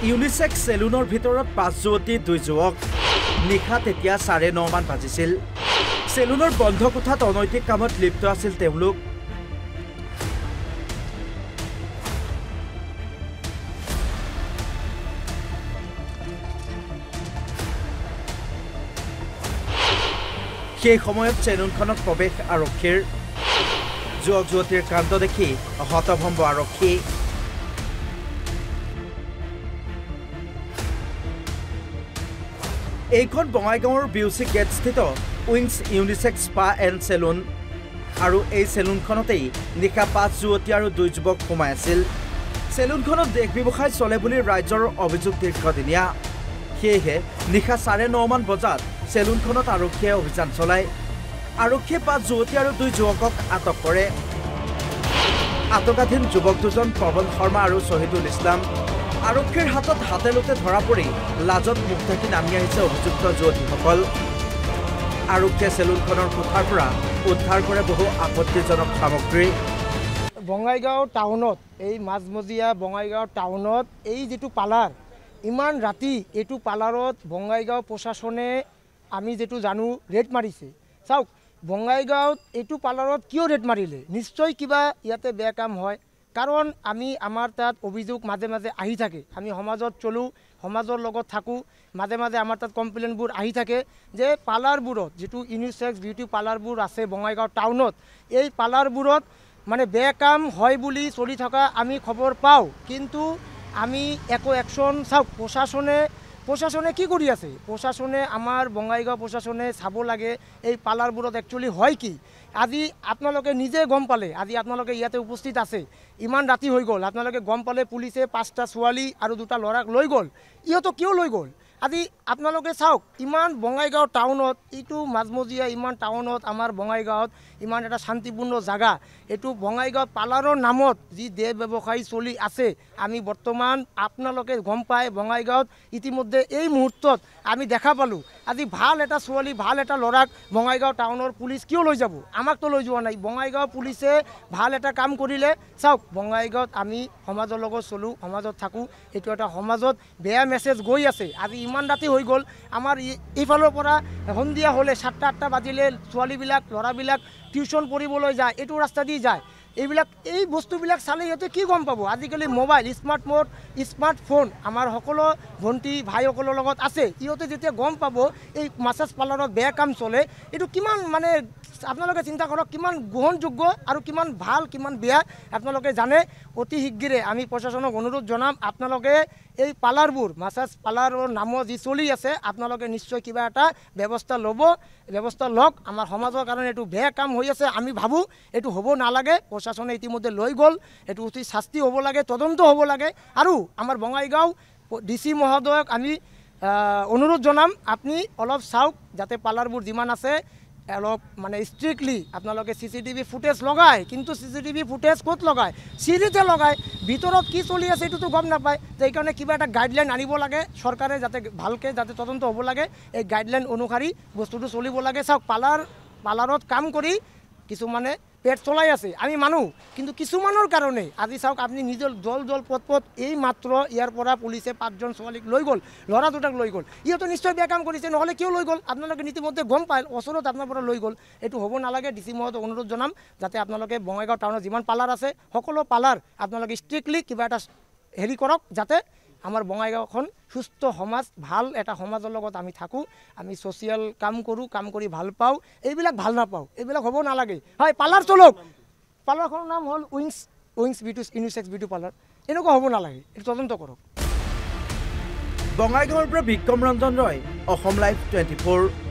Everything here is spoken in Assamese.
ইউনিসেক্স সেলুনৰ ভিতৰত 5 যুৱতী 2 যুৱক নিশা তেতিয়া 9:30 মান বাজিছিল সেলুনৰ বন্ধ কোঠাত অনৈতিক কামত লিপ্ত আছিল তেওঁলোক সেই সময়ত সেলুনখনত প্ৰৱেশ আৰক্ষীৰ যুৱক যুৱতীৰ কাণ্ড দেখি হতভম্ব আৰক্ষী এইখন বঙাইগাঁৱৰ বিউসি গেট স্থিত wings unisex spa and salon আৰু এই সেলুনখনতেই নিশা 5 যুৱতী আৰু 2 যুৱক সোমাই আছিল সেলুনখনত দেশ ব্যৱসায় চলে বুলি ৰাজ্যৰ অভিযোগ দীৰ্ঘদিনীয়া সেয়েহে নিশা 9:30 মান বজাত সেলুনখনত আৰক্ষীয়ে অভিযান চলায় আৰক্ষীয়ে 5 যুৱতী আৰু 2 যুৱকক আটক কৰে আটকাধীন যুৱক দুজন পৱন শৰ্মা আৰু শহীদুল ইছলাম আৰক্ষীৰ হাতত হাতেলোতে ধৰা পৰি লাজত মুখ ঢাকি নামি আহিছে অভিযুক্ত যুৱতীসকল আৰক্ষীয়ে সেলুনখনৰ কোঠাৰ পৰা উদ্ধাৰ কৰে বহু আপত্তিজনক সামগ্ৰী বঙাইগাঁও টাউনত এই মাজমজিয়া বঙাইগাঁও টাউনত এই যেটো পালাৰ ইমান ৰাতি এইটো পালাৰত বঙাইগাঁও প্ৰশাসনে আমি যেটো জানো ৰেড মাৰিছে চাওক বঙাইগাঁৱত এইটো পালাৰত কিয় ৰেড মাৰিলে নিশ্চয় কিবা ইয়াতে বেয়া কাম হয় কাৰণ আমি আমাৰ তাত অভিযোগ মাজে মাজে আহি থাকে আমি সমাজত চলো সমাজৰ লগত থাকো মাজে মাজে আমাৰ তাত কমপ্লেইনবোৰ আহি থাকে যে পালাৰবোৰত যেটো ইউনিসেক্স বিউটি পালাৰবোৰ আছে বঙাইগাঁও টাউনত এই পালাৰবোৰত মানে বেয়া কাম হয় বুলি চলি থকা আমি খবৰ পাওঁ কিন্তু আমি একো একশন চাওক প্ৰশাসনে কি কৰি আছে প্ৰশাসনে আমাৰ বঙাইগাঁও প্ৰশাসনে চাব লাগে এই পালাৰবোৰত একচুয়ালি হয় কি আজি আপোনালোকে নিজে গম পালে আজি আপোনালোকে ইয়াতে উপস্থিত আছে ইমান ৰাতি হৈ গ'ল আপোনালোকে গম পালে পুলিচে 5টা ছোৱালী আৰু 2টা ল'ৰাক লৈ গ'ল ইহঁতো কিয় লৈ গ'ল আজি আপোনালোকে চাওক ইমান বঙাইগাঁও টাউনত এইটো মাজমজিয়া ইমান টাউনত আমাৰ বঙাইগাঁৱত ইমান এটা শান্তিপূৰ্ণ জায়গা এইটো বঙাইগাঁও পালাৰৰ নামত যি দেহ ব্যৱসায়ী চলি আছে আমি বৰ্তমান আপোনালোকে গম পায় বঙাইগাঁৱত ইতিমধ্যে এই মুহূৰ্তত আমি দেখা পালো আজি ভাল এটা ছোৱালী ভাল এটা ল'ৰাক বঙাইগাঁও টাউনৰ পুলিচ কিয় লৈ যাব আমাকতো লৈ যোৱা নাই বঙাইগাঁও পুলিচে ভাল এটা কাম কৰিলে চাওক বঙাইগাঁৱত আমি সমাজৰ লগত চলো সমাজত থাকো এইটো এটা সমাজত বেয়া মেছেজ গৈ আছে আজি ইমান ৰাতি হৈ গ'ল আমাৰ এইফালৰ পৰা সন্ধিয়া হ'লে 7টা-8টা বাজিলে ছোৱালীবিলাক ল'ৰাবিলাক টিউচন পঢ়িবলৈ যায় এইটো ৰাস্তা দি যায় এই বস্তুবিলাক চালে ইহঁতে কি গম পাব আজিকালি মোবাইল স্মাৰ্টফোন আমাৰ সকলো ভণ্টি ভাইসকলৰ লগত আছে ইহঁতে যেতিয়া গম পাব এই মাছাজ পাৰ্লাৰত বেয়া কাম চলে এইটো কিমান মানে আপোনালোকে চিন্তা কৰক কিমান গ্ৰহণযোগ্য আৰু কিমান ভাল কিমান বেয়া আপোনালোকে জানে অতি শীঘ্ৰে আমি প্ৰশাসনক অনুৰোধ জনাম আপোনালোকে এই পাৰ্লাৰবোৰ মাছাজ পাৰ্লাৰৰ নামত যি চলি আছে আপোনালোকে নিশ্চয় কিবা এটা ব্যৱস্থা লওক আমাৰ সমাজৰ কাৰণে এইটো বেয়া কাম হৈ আছে আমি ভাবো এইটো হ'ব নালাগে প্ৰশাসনে ইতিমধ্যে লৈ গ'ল এইটো উচিত শাস্তি হ'ব লাগে তদন্ত হ'ব লাগে আৰু আমাৰ বঙাইগাঁও ডিসি মহোদয়ক আমি অনুৰোধ জনাম আপুনি অলপ চাওক যাতে পাৰ্লাৰবোৰ যিমান আছে অলপ মানে স্ট্ৰিক্টলি আপোনালোকে CCTV ফুটেজ লগায় কিন্তু CCTV ফুটেজ ক'ত লগায় সিৰিতে লগায় ভিতৰত কি চলি আছে এইটোতো গম নাপায় যে এইকাৰণে কিবা এটা গাইডলাইন আনিব লাগে চৰকাৰে যাতে ভালকৈ যাতে তদন্ত হ'ব লাগে এই গাইডলাইন অনুসৰি বস্তুটো চলিব লাগে চাওক পাৰ্লাৰত কাম কৰি কিছুমানে পেট চলাই আছে আমি মানুহ কিন্তু কিছুমানৰ কাৰণে আজি চাওক আপুনি নিজৰ জল পথ এই মাত্ৰ ইয়াৰ পৰা পুলিচে 5জন ছোৱালীক লৈ গ'ল ল'ৰা 2টাক লৈ গ'ল ইহঁতো নিশ্চয় বেয়া কাম কৰিছে নহ'লে কিয় লৈ গ'ল আপোনালোকে নীতিমধ্যে গম পায় ওচৰত আপোনাৰ পৰা লৈ গ'ল এইটো হ'ব নালাগে ডিসি মহোদয়ক অনুৰোধ জনাম যাতে আপোনালোকে বঙাইগাঁও টাউনত যিমান পাৰ্লাৰ আছে সকলো পাৰ্লাৰ আপোনালোকে ষ্ট্ৰিক্টলি কিবা এটা হেৰি কৰক যাতে আমাৰ বঙাইগাঁওখন সুস্থ সমাজ ভাল এটা সমাজৰ লগত আমি থাকো আমি সোশ্যাল কাম কৰি ভাল পাওঁ এইবিলাক ভাল নাপাওঁ এইবিলাক হ'ব নালাগে হয় পাৰ্লাৰ চলক পাৰ্লাৰখনৰ নাম হ'ল wings beauty unisex beauty parlour এনেকুৱা হ'ব নালাগে এইটো তদন্ত কৰক বঙাইগাঁৱৰ পৰা বিক্ৰম ৰঞ্জন ৰয় অসম লাইভ 24